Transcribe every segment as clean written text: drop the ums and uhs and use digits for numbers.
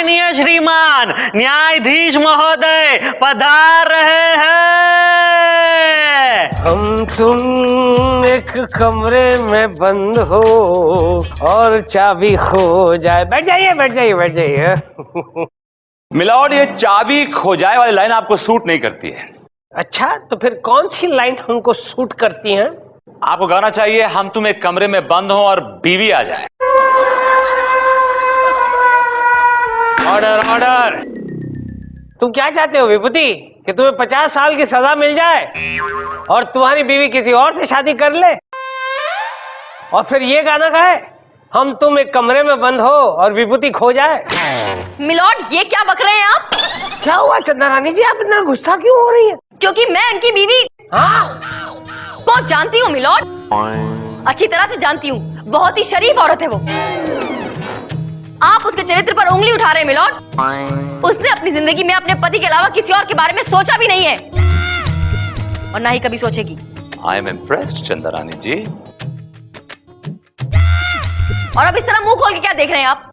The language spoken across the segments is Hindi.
माननीय श्रीमान न्यायाधीश महोदय पधार रहे हैं। हम तुम एक कमरे में बंद हो और चाबी खो जाए। बैठ जाइए बैठ जाइए बैठ जाइए। मिलॉर्ड, ये चाबी खो जाए वाली लाइन आपको सूट नहीं करती है। अच्छा, तो फिर कौन सी लाइन हमको सूट करती हैं? आपको गाना चाहिए हम तुम एक कमरे में बंद हो और बीवी आ जाए। Order order. तुम क्या चाहते हो विभूति, कि तुम्हें 50 साल की सजा मिल जाए और तुम्हारी बीवी किसी और से शादी कर ले? और फिर ये गाना का है, हम तुम एक कमरे में बंद हो और विभूति खो जाए। मिलॉर्ड, ये क्या बक रहे हैं आप? क्या हुआ चंदा रानी जी, आप इतना गुस्सा क्यों हो रही है? क्योंकि मैं उनकी बीवी को जानती हूँ मिलॉर्ड, अच्छी तरह से जानती हूँ। बहुत ही शरीफ औरत है वो। आप उसके चरित्र पर उंगली उठा रहे हैं मिलॉर्ड। उसने अपनी जिंदगी में अपने पति के अलावा किसी और के बारे में सोचा भी नहीं है और ना ही कभी सोचेगी। आई एम इम्प्रेस्ड चंदा रानी जी। और अब इस तरह मुंह खोल के क्या देख रहे हैं आप?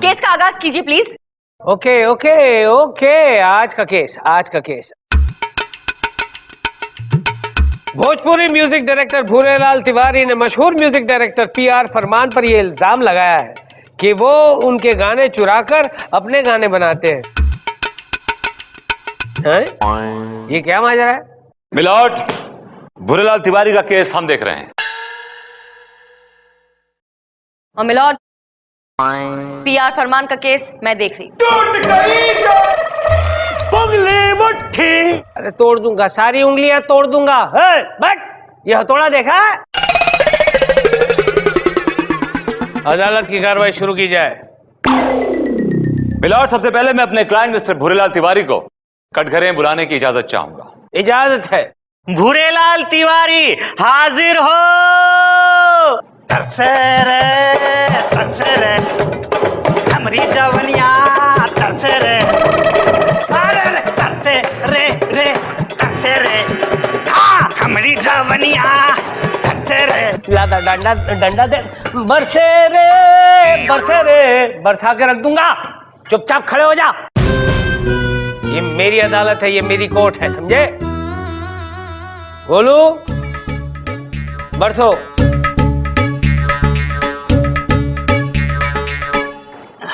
केस का आगाज कीजिए प्लीज। ओके ओके ओके, आज का case. Bhojpuri music director Bhurelal Tiwari ने मशहूर म्यूजिक डायरेक्टर पीआर फरमान पर यह इल्जाम लगाया है कि वो उनके गाने चुराकर अपने गाने बनाते हैं। ये क्या माजरा है? मिलॉर्ड, भूरेलाल तिवारी का केस हम देख रहे हैं। और मिलॉर्ड, पीआर फरमान का केस मैं देख रही। अरे तोड़ दूंगा, सारी उंगलियां तोड़ दूंगा। बट ये हथौड़ा देखा? अदालत की कार्रवाई शुरू की जाए। मिलॉर्ड, सबसे पहले मैं अपने क्लाइंट मिस्टर भूरेलाल तिवारी को कटघरे में बुलाने की इजाजत चाहूंगा। इजाजत है। भूरेलाल तिवारी हाजिर हो। तरसे रे हमरी जवनिया तरसे रे, अरे तरसे रे हाँ हमरी जवनिया तरसे रे। लादा डंडा दे। बरसे रे बरसा के रख दूंगा। चुपचाप खड़े हो जा। ये मेरी अदालत है, ये मेरी कोर्ट है, समझे? बोलू बरसो।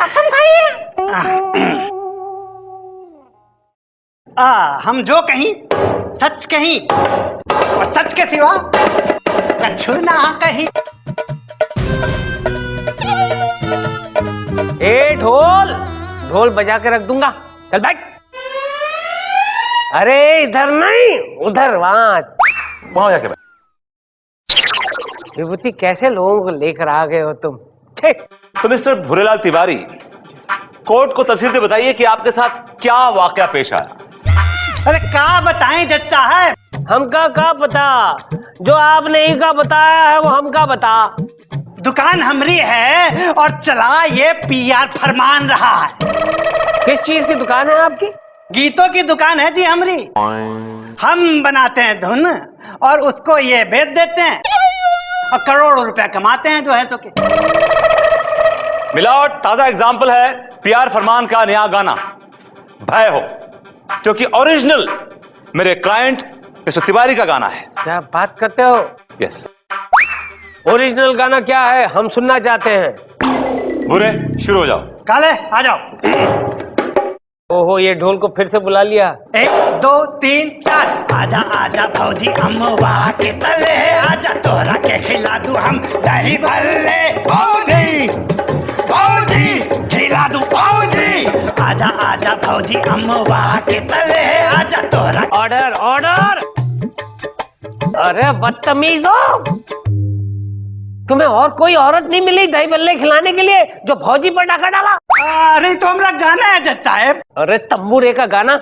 हसन भाई हम जो कहीं सच कहीं और सच के सिवा कछु ना कहीं। ए ढोल बजा के रख दूंगा। चल बैठ। अरे इधर नहीं, उधर, वहां जाके बैठ। विभूति, कैसे लोगों को लेकर आ गए हो तुम? तो मिस्टर भूरेलाल तिवारी, कोर्ट को तफसील से बताइए कि आपके साथ क्या वाकया पेश आया। अरे क्या बताएं जज साहब? हमका क्या पता, जो आपने ही का बताया है वो हमका बता। दुकान हमरी है और चला ये पीआर फरमान रहा है। किस चीज की दुकान है आपकी? गीतों की दुकान है जी हमरी। हम बनाते हैं धुन और उसको ये बेच देते हैं और करोड़ों रुपया कमाते हैं जो है सो के। मिलॉर्ड, ताजा एग्जाम्पल है पीआर फरमान का नया गाना भय हो, जो कि ओरिजिनल मेरे क्लाइंट मिस्टर तिवारी का गाना है। क्या बात करते हो? यस। ओरिजिनल गाना क्या है, हम सुनना चाहते हैं। बुरे, शुरू हो जाओ। काले आ जाओ। ओहो, ये ढोल को फिर से बुला लिया। 1 2 3 4 आजा आजा भौजी अम्मवा के तले, आजा तोरा के खिला दूं हम दही भल्ले। भौजी खिला दूं भौजी, आजा आजा भौजी अम्मवा के तले, आजा तोरा। ऑर्डर। अरे बदतमीजो, तुम्हें और कोई औरत नहीं मिली दही बल्ले खिलाने के लिए जो भौजी पर डाका डाला? अरे तो हमारा गाना है जज साहब। अरे तंबूरे का गाना?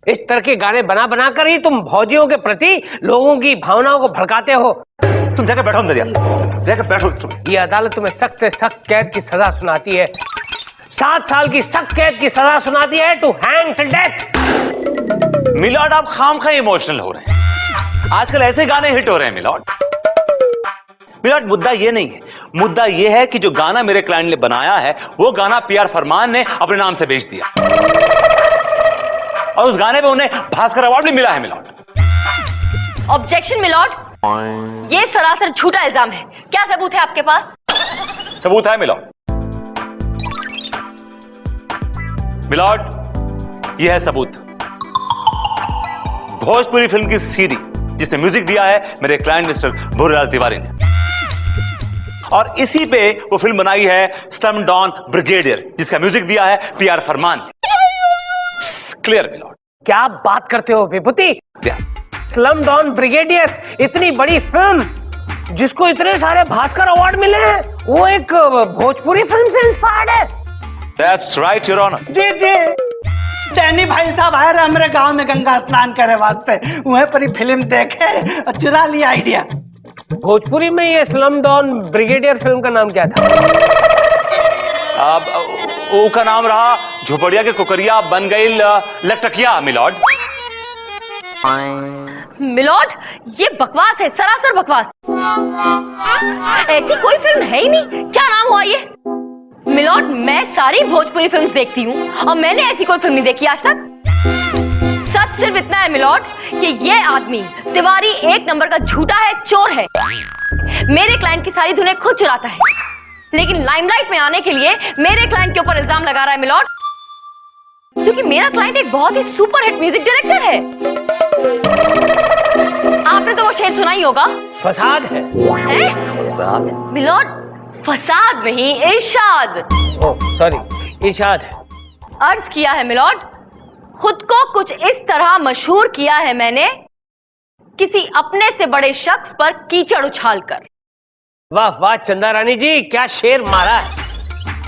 इस तरह के गाने बना बना कर ही तुम भौजियों के प्रति लोगों की भावनाओं को भड़काते हो। तुम जाकर बैठो अंदर, जाकर बैठो। ये अदालत तुम्हें सख्त से सख्त कैद की सजा सुनाती है। 7 साल की सख्त कैद की सजा सुनाती है, to hang to death. Milord, आप खामखा इमोशनल हो रहे हैं। आजकल ऐसे गाने हिट हो रहे हैं मिलॉर्ड। मिलॉर्ड मुद्दा ये नहीं है, मुद्दा ये है कि जो गाना मेरे क्लाइंट ने बनाया है वो गाना पीआर फरमान ने अपने नाम से बेच दिया और उस गाने पे उन्हें भास्कर अवार्ड भी मिला है मिलॉर्ड। ऑब्जेक्शन मिलॉर्ड, ये सरासर झूठा इल्जाम है। क्या सबूत है आपके पास? सबूत है मिलॉर्ड। मिलॉर्ड, यह है सबूत। भोजपुरी फिल्म की सीडी जिसमें म्यूजिक दिया है मेरे क्लाइंट मिस्टर भूरेलाल तिवारी ने, और इसी पे वो फिल्म बनाई है स्लम डॉन ब्रिगेडियर जिसका म्यूजिक दिया है पीआर फरमान ने। Clear milord? क्या बात करते हो विभूति? स्लम डॉन ब्रिगेडियर, इतनी बड़ी फिल्म जिसको इतने सारे भास्कर अवार्ड मिले हैं, वो एक भोजपुरी फिल्म से इंस्पायर्ड है। That's right, Your Honor. जी जी, डैनी भाई साहब आए रहे हमारे गांव में गंगा स्नान करे वास्ते, वहीं पर ही फिल्म देखे और चुरा लिया आइडिया। भोजपुरी में ये स्लम डॉन ब्रिगेडियर फिल्म का नाम क्या था? वो का नाम रहा झोपड़िया के कुकरिया बन गई लटकिया मिलॉर्ड। मिलॉर्ड, ये बकवास है, सरासर बकवास। ऐसी कोई फिल्म है ही नहीं। क्या नाम हुआ ये? मिलॉर्ड, मैं सारी भोजपुरी फिल्म्स देखती हूँ और मैंने ऐसी कोई फिल्म नहीं देखी आज तक। सच सिर्फ इतना है मिलॉर्ड कि ये आदमी तिवारी एक नंबर का झूठा है, चोर है। मेरे क्लाइंट की सारी धुनें खुद चुराता है, लेकिन लाइमलाइट में आने के लिए मेरे क्लाइंट के ऊपर इल्जाम लगा रहा है मिलॉर्ड, क्योंकि मेरा क्लाइंट एक बहुत ही सुपरहिट म्यूजिक डायरेक्टर है। आपने तो वो शेर सुना ही होगा, फसाद है। फसाद? मिलॉर्ड, फसाद नहीं, इरशाद। ओह सॉरी, इरशाद है। अर्ज किया है मिलॉर्ड, खुद को कुछ इस तरह मशहूर किया है मैंने, किसी अपने से बड़े शख्स पर कीचड़ उछालकर। वाह वाह चंदा रानी जी, क्या शेर मारा है।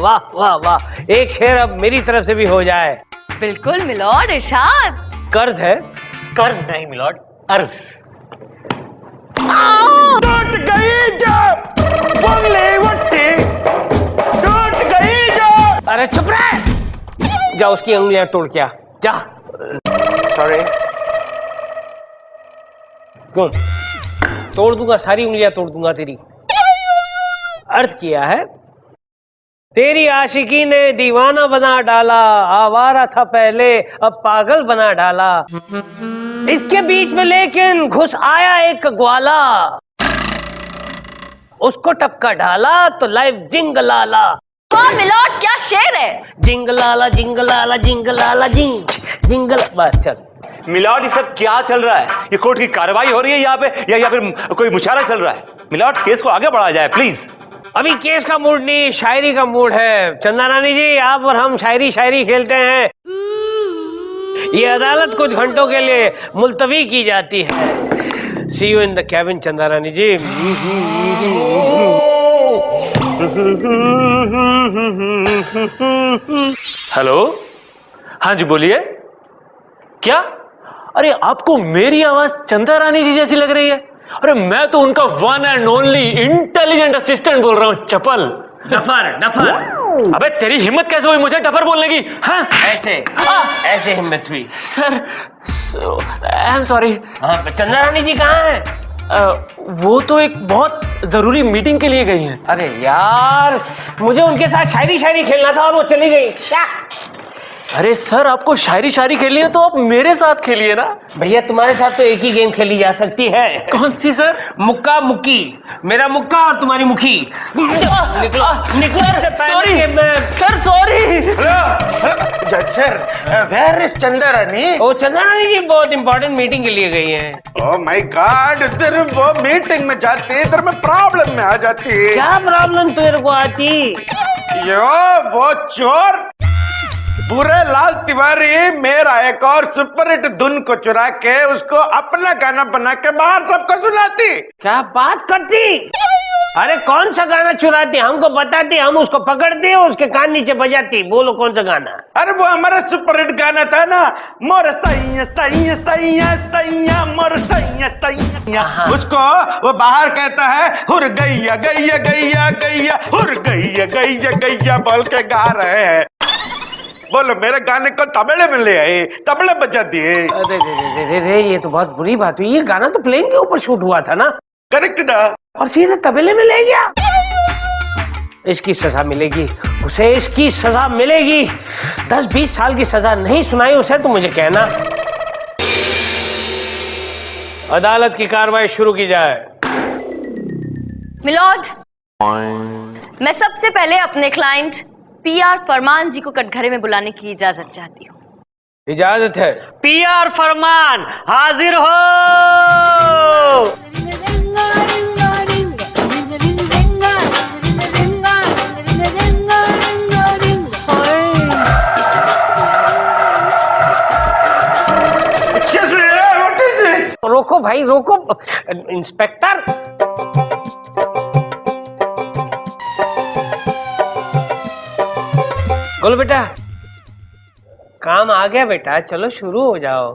वाह वाह वाह, एक शेर अब मेरी तरफ से भी हो जाए। बिल्कुल मिलॉर्ड, इरशाद। कर्ज है? कर्ज नहीं मिलॉर्ड, अर्ज। टूट गई जो बंगले वट्टी, टूट गई जो। अरे चुप रहे, जा उसकी उंगलियां तोड़ के आ, जा। सॉरी। क्यों? तोड़ दूंगा, सारी उंगलियां तोड़ दूंगा तेरी। अर्ज किया है, तेरी आशिकी ने दीवाना बना डाला, आवारा था पहले अब पागल बना डाला, इसके बीच में लेकिन घुस आया एक ग्वाला, उसको टपका ढाला तो लाइफ जिंगलाला। वाह मिलॉर्ड, क्या शेर है। जिंगलाला जिंगलाला जिंगलाला जिंगल। बस चल। मिलॉर्ड, ये सब क्या चल रहा है? ये कोर्ट की कार्रवाई हो रही है यहाँ पे या फिर कोई मुशायरा चल रहा है? मिलॉर्ड, केस को आगे बढ़ाया जाए प्लीज। अभी केस का मूड नहीं, शायरी का मूड है। चंदा रानी जी, आप और हम शायरी खेलते हैं। ये अदालत कुछ घंटों के लिए मुलतवी की जाती है। सी यू इन द कैबिन चंदा रानी जी। हेलो, हाँ जी बोलिए। क्या? अरे आपको मेरी आवाज चंदा रानी जी जैसी लग रही है? अरे मैं तो उनका one and only intelligent assistant बोल रहा हूँ, चपल। Duffer duffer. अबे तेरी हिम्मत कैसे हुई मुझे डफर बोलने की? हाँ ऐसे ऐसे हिम्मत हुई। Sir, I am sorry. हाँ, चंदा रानी जी कहाँ हैं? वो तो एक बहुत जरूरी मीटिंग के लिए गई हैं। अरे यार, मुझे उनके साथ शायरी खेलना था और वो चली गई। अरे सर, आपको शायरी खेलनी है तो आप मेरे साथ खेलिए ना। भैया तुम्हारे साथ तो एक ही गेम खेली जा सकती है। कौन सी सर? मुक्का मुक्की। मेरा मुक्का और तुम्हारी मुखी। निकलो से सॉरी सर, सॉरी। जज सर, वेयर इज चंदा रानी? ओ चंदा रानी जी बहुत इंपॉर्टेंट मीटिंग के लिए गई हैं। ओह माय गॉड, इधर वो मीटिंग में जाती है, इधर में प्रॉब्लम में आ जाती है। क्या प्रॉब्लम तेरे को आती? यो वो चोर भूरेलाल तिवारी मेरा एक और सुपरहिट धुन को चुरा के उसको अपना गाना बना के बाहर सबको सुनाती। क्या बात करती? अरे कौन सा गाना चुराती? हमको बताती, हम उसको पकड़ते, उसके कान नीचे बजाती। बोलो कौन सा गाना? अरे वो हमारा सुपरहिट गाना था ना, मोर सैया सैया सैया सैया मोर सैया सैया। उसको वो बाहर कहता है हुर गैया गैया गैया गैया, हुर गैया गैया गैया बोल के गा रहे हैं। बोलो मेरे गाने को तबले में ले आए, तबले बजा दिए। अरे रे, ये तो बहुत बुरी बात हुई। ये गाना तो प्लेन के ऊपर शूट हुआ था ना? करेक्ट ना? और सीधे तबेले में ले गया। इसकी सजा मिलेगी उसे, इसकी सजा मिलेगी। 10-20 साल की सजा नहीं सुनाई उसे तो मुझे कहना। अदालत की कार्रवाई शुरू की जाए। मिलॉर्ड, मैं सबसे पहले अपने क्लाइंट पीआर फरमान जी को कटघरे में बुलाने की इजाजत चाहती हूँ। इजाजत है। पीआर फरमान हाजिर हो। Excuse me, what is this? रोको भाई रोको। इंस्पेक्टर, बोलो बेटा। काम आ गया बेटा, चलो शुरू हो जाओ।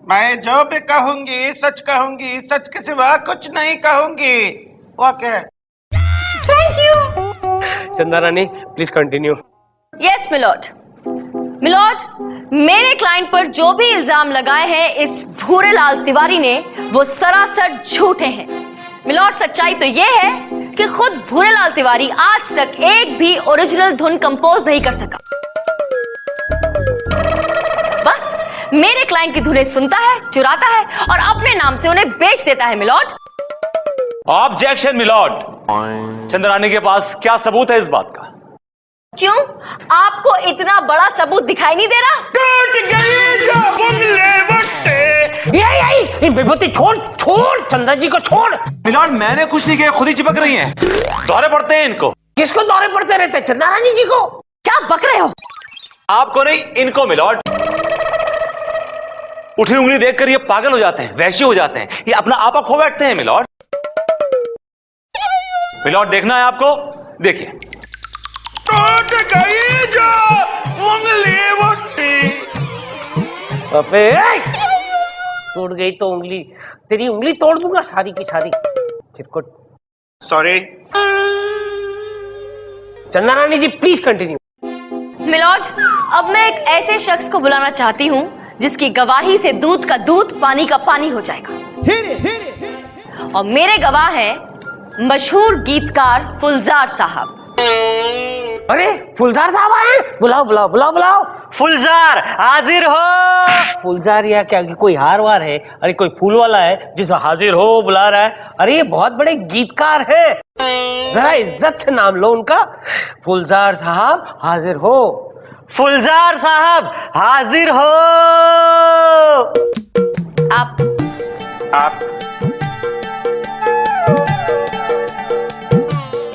मैं जो भी कहूंगी सच कहूंगी, सच के सिवा कुछ नहीं कहूंगी। Okay. Chanda Rani please continue. Yes milord. Milord, मेरे क्लाइंट पर जो भी इल्जाम लगाए हैं इस भूरेलाल तिवारी ने, वो सरासर झूठे हैं। मिलॉर्ड, सच्चाई तो ये है कि खुद भूरेलाल तिवारी आज तक एक भी ओरिजिनल धुन कंपोज नहीं कर सका। बस मेरे क्लाइंट की धुनें सुनता है, चुराता है और अपने नाम से उन्हें बेच देता है। Milord, objection milord. चंद्रानी के पास क्या सबूत है इस बात का? क्यों आपको इतना बड़ा सबूत दिखाई नहीं दे रहा? विभूति छोड़ छोड़, चंदा जी को छोड़। मिलॉर्ड मैंने कुछ नहीं किया, खुद ही चिपक रही हैं। दौरे पड़ते हैं इनको। किसको दौरे पड़ते रहते? चंदा रानी जी को। क्या बक रहे हो? आपको नहीं, इनको मिलॉर्ड। उठी उंगली देखकर ये पागल हो जाते हैं, वैश्य हो जाते हैं, ये अपना आपा खो बैठते हैं मिलॉर्ड। मिलॉर्ड देखना है आपको, देखिए। टूट गई जो उंगली अबे टूट गई तो उंगली, तेरी उंगली तोड़ दूंगा सारी की सारी। चिरकुट। सॉरी। चंदा रानी जी प्लीज कंटिन्यू। मिलॉर्ड, अब मैं एक ऐसे शख्स को बुलाना चाहती हूँ जिसकी गवाही से दूध का दूध, पानी का पानी हो जाएगा। और मेरे गवाह हैं मशहूर गीतकार फुलजार साहब। अरे फुलजार साहब आए, बुलाओ बुलाओ बुलाओ बुलाओ। फुलजार हाजिर हो। फुलजार या क्या कोई हार वार है? अरे कोई फूल वाला है जिसे हाजिर हो बुला रहा है? अरे ये बहुत बड़े गीतकार हैं, जरा इज्जत से नाम लो उनका। फुलजार साहब हाजिर हो। फुलजार साहब हाजिर हो। आप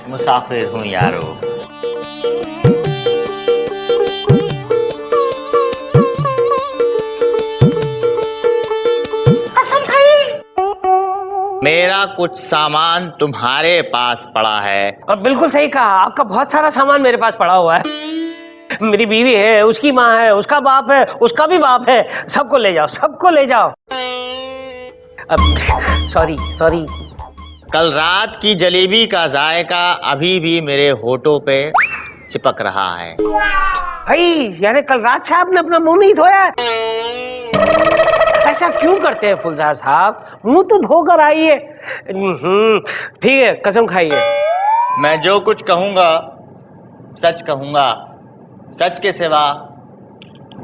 मुसाफिर हूँ यारो। मेरा कुछ सामान तुम्हारे पास पड़ा है। अब बिल्कुल सही कहा, आपका बहुत सारा सामान मेरे पास पड़ा हुआ है। मेरी बीवी है, उसकी माँ है, उसका बाप है, उसका भी बाप है। सबको ले जाओ, सबको ले जाओ। अब सॉरी सॉरी। कल रात की जलेबी का जायका अभी भी मेरे होठों पे चिपक रहा है। भाई यानी कल रात से आपने अपना मुंह नहीं धोया है? ऐसा क्यों करते हैं फुलजार साहब? मुंह तो धोकर आइए। ठीक है, कसम खाइए। मैं जो कुछ कहूंगा सच कहूंगा, सच के सिवा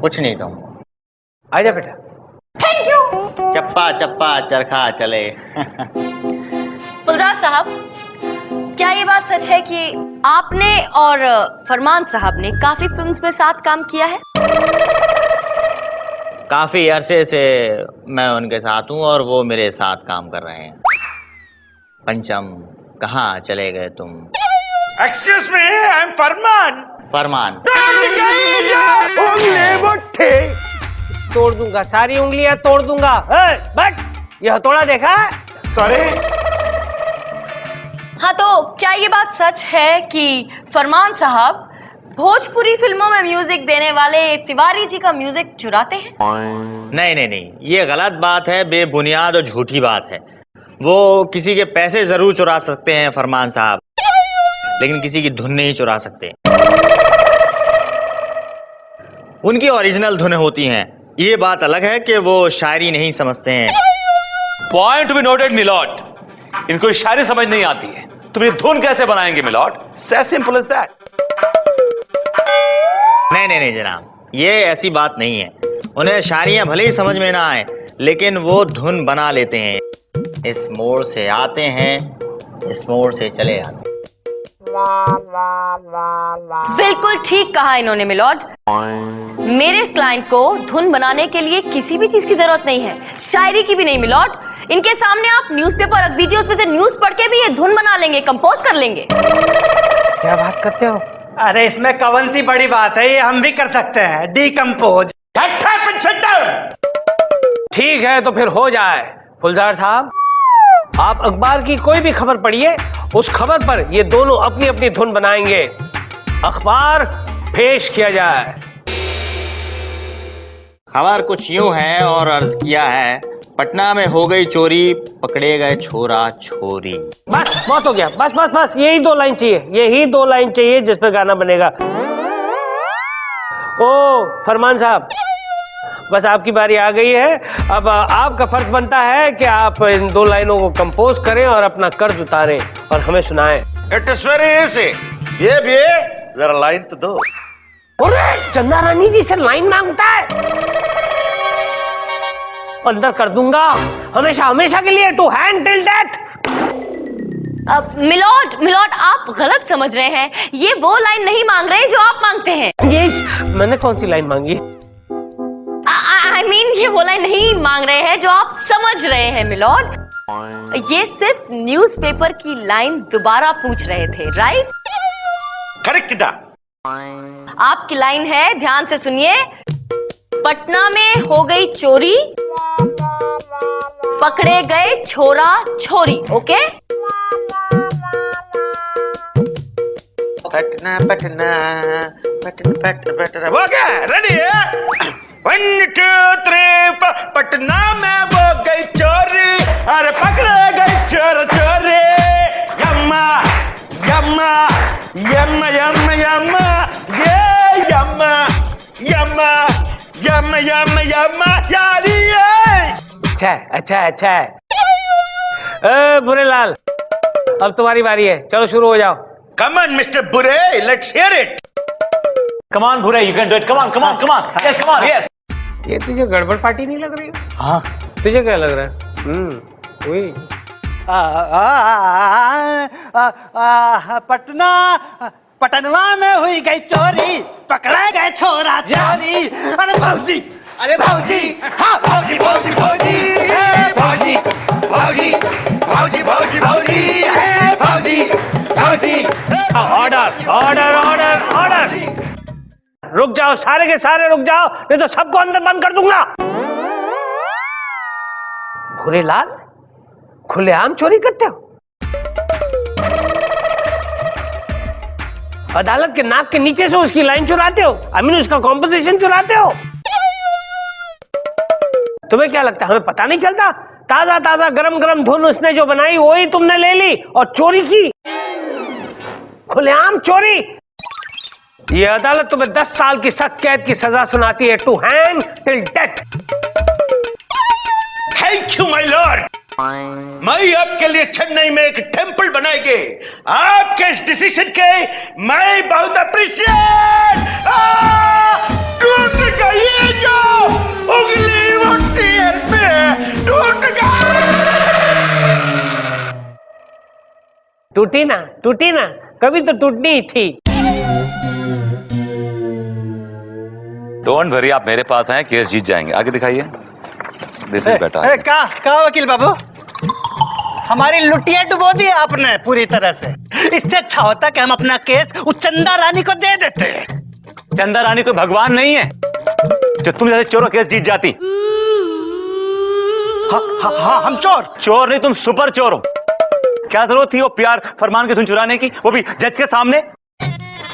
कुछ नहीं कहूंगा। आजा बेटा। Thank you. चप्पा चप्पा चरखा चले। फुलजार साहब, क्या ये बात सच है कि आपने और फरमान साहब ने काफी फिल्म्स में साथ काम किया है? काफी अरसे से मैं उनके साथ हूँ और वो मेरे साथ काम कर रहे हैं। पंचम, कहाँ चले गए तुम? एक्सक्यूज मी, आई एम फरमान। फरमान। तोड़ दूंगा, सारी उंगलियां तोड़ दूंगा। बट यह हथौड़ा देखा? सॉरी। हाँ, तो क्या ये बात सच है कि फरमान साहब भोजपुरी फिल्मों में म्यूजिक देने वाले तिवारी जी का म्यूजिक चुराते हैं? नहीं नहीं नहीं, ये गलत बात है, बेबुनियाद और झूठी बात है। वो किसी के पैसे जरूर चुरा सकते हैं फरमान साहब, लेकिन किसी की धुन नहीं चुरा सकते। उनकी ओरिजिनल धुनें होती हैं। ये बात अलग है कि वो शायरी नहीं समझते हैं। Point to be noted milord, इनको शायरी समझ नहीं आती है, तो ये धुन कैसे बनाएंगे milord? As simple as that. नहीं जनाब, ये ऐसी बात नहीं है। उन्हें शायरियां भले ही समझ में ना आए, लेकिन वो धुन बना लेते हैं। इस मोड़ से आते हैं, इस मोड़ से चले आते हैं। बिल्कुल ठीक कहा इन्होंने मिलॉर्ड। मेरे क्लाइंट को धुन बनाने के लिए किसी भी चीज की जरूरत नहीं है, शायरी की भी नहीं मिलॉर्ड। इनके सामने आप न्यूज़पेपर रख दीजिए, उसमें से न्यूज पढ़ के भी ये धुन बना लेंगे, कंपोज कर लेंगे। क्या बात करते हो? अरे इसमें कौन सी बड़ी बात है, ये हम भी कर सकते हैं, डिकम्पोज। ठीक है तो फिर हो जाए। फुलजार साहब, आप अखबार की कोई भी खबर पढ़िए, उस खबर पर ये दोनों अपनी अपनी धुन बनाएंगे। अखबार पेश किया जाए। खबर कुछ यूं है और अर्ज किया है, पटना में हो गई चोरी, पकड़े गए छोरा छोरी। बस बहुत हो गया, बस बस बस, यही 2 लाइन चाहिए, यही 2 लाइन चाहिए जिस पे गाना बनेगा। ओ फरमान साहब, बस आपकी बारी आ गई है। अब आपका फर्ज बनता है कि आप इन 2 लाइनों को कंपोज करें और अपना कर्ज उतारें और हमें सुनाएं। It is very easy. ये भी जरा लाइन तो दो। अरे चंदा रानी जी से लाइन मांगता है, अंदर कर दूंगा हमेशा हमेशा के लिए, to hang till death. Milord आप गलत समझ रहे हैं, ये वो लाइन नहीं मांग रहे हैं जो आप मांगते हैं। ये मैंने कौन सी लाइन मांगी? I mean, ये वो लाइन नहीं मांग रहे हैं जो आप समझ रहे हैं मिलॉर्ड। ये सिर्फ न्यूज़पेपर की लाइन दोबारा पूछ रहे थे, राइट? करेक्ट। आपकी लाइन है, ध्यान से सुनिए। पटना में हो गई चोरी, पकड़े गए छोरा छोरी। ओके? पटना पटना पटना पटना हो गया, रेडी है? 1 2 3 4 पटना में वो गई चोरी, अरे पकड़े गई चोर चोरी। यम्मा यम्मा यम्मा यम्मा यम्मा ये यम्मा यम्मा यम्मा यम्मा यम्मा यारी है। अच्छा बुरेलाल, अब तुम्हारी बारी है, चलो शुरू हो जाओ। Come on, Mr. Bure, let's hear it. Come on, Bure, you can do it. Come on, come on, come on. Yes, come on, yes. ये तुझे गड़बड़ पार्टी नहीं लग रही है? हाँ, तुझे क्या लग रहा है? वही पटनवा में हुई गई चोरी, पकड़े गए छोरा छोरी। अरे भौजी, अरे भौजी, हाँ भौजी भौजी भौजी भौजी भौजी भौजी भौजी भौजी भौजी भौजी। ऑर्डर ऑर्डर ऑर्डर ऑर्डर, रुक जाओ, सारे के सारे रुक जाओ, नहीं तो सबको अंदर बंद कर दूंगा। भूरेलाल, खुलेआम चोरी करते हो? अदालत के नाक के नीचे से उसकी लाइन चुराते हो? आई मीन उसका कॉम्पोजिशन चुराते हो? तुम्हें क्या लगता है हमें पता नहीं चलता? ताजा ताजा गरम गरम धुन उसने जो बनाई वही तुमने ले ली और चोरी की, खुलेआम चोरी। ये अदालत तुम्हें 10 साल की सख्त कैद की सजा सुनाती है, to hang till death. Thank you my lord. मैं आपके लिए चेन्नई में एक टेंपल बनाएंगे। आपके इस डिसीजन के मैं बहुत अप्रिशिएट। टूट गई जो उंगली मुट्ठी पे टूट गई। टूटी ना, कभी तो टूटनी ही थी। डोंट वरी, आप मेरे पास आए, केस जीत जाएंगे। आगे दिखाइए। This is better. का वकील बाबू, हमारी लुटिया डुबो दी आपने पूरी तरह से। इससे अच्छा होता कि हम अपना केस उस चंदा रानी को दे देते। चंदा रानी कोई भगवान नहीं है जो तुम जैसे चोरों केस जीत जाती। हाँ, हम चोर नहीं, तुम सुपर चोर हो। क्या जरूरत थी वो PR फरमान की धुन चुराने की, वो भी जज के सामने?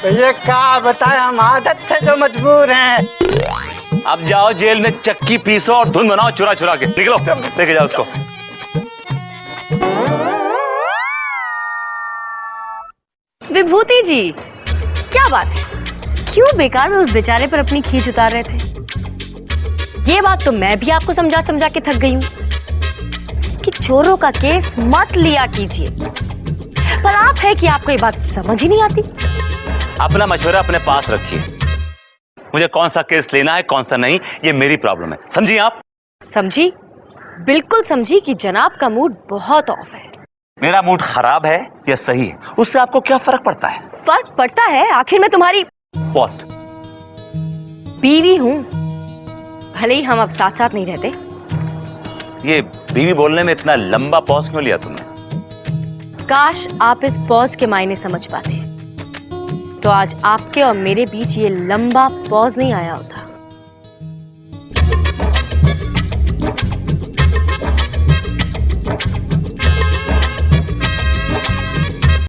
ये क्या बताए, हम आदत से जो मजबूर हैं। अब जाओ जेल में चक्की पीसो और धुन बनाओ चुरा चुरा के। निकलो, लेके जाओ उसको। विभूति जी, क्या बात है, क्यों बेकार में उस बेचारे पर अपनी खींच उतार रहे थे? ये बात तो मैं भी आपको समझा समझा के थक गई हूं कि चोरों का केस मत लिया कीजिए, पर आप है कि आपको ये बात समझ ही नहीं आती। अपना मशवरा अपने पास रखिए। मुझे कौन सा केस लेना है कौन सा नहीं, ये मेरी प्रॉब्लम है, समझी आप? समझी, बिल्कुल समझी कि जनाब का मूड बहुत ऑफ है। मेरा मूड खराब है या सही है, उससे आपको क्या फर्क पड़ता है? फर्क पड़ता है, आखिर मैं तुम्हारी What? बीवी हूं, भले ही हम अब साथ साथ नहीं रहते। ये बीवी बोलने में इतना लंबा पॉज क्यों लिया तुमने? काश आप इस पॉज के मायने समझ पाते, तो आज आपके और मेरे बीच ये लंबा पॉज नहीं आया होता।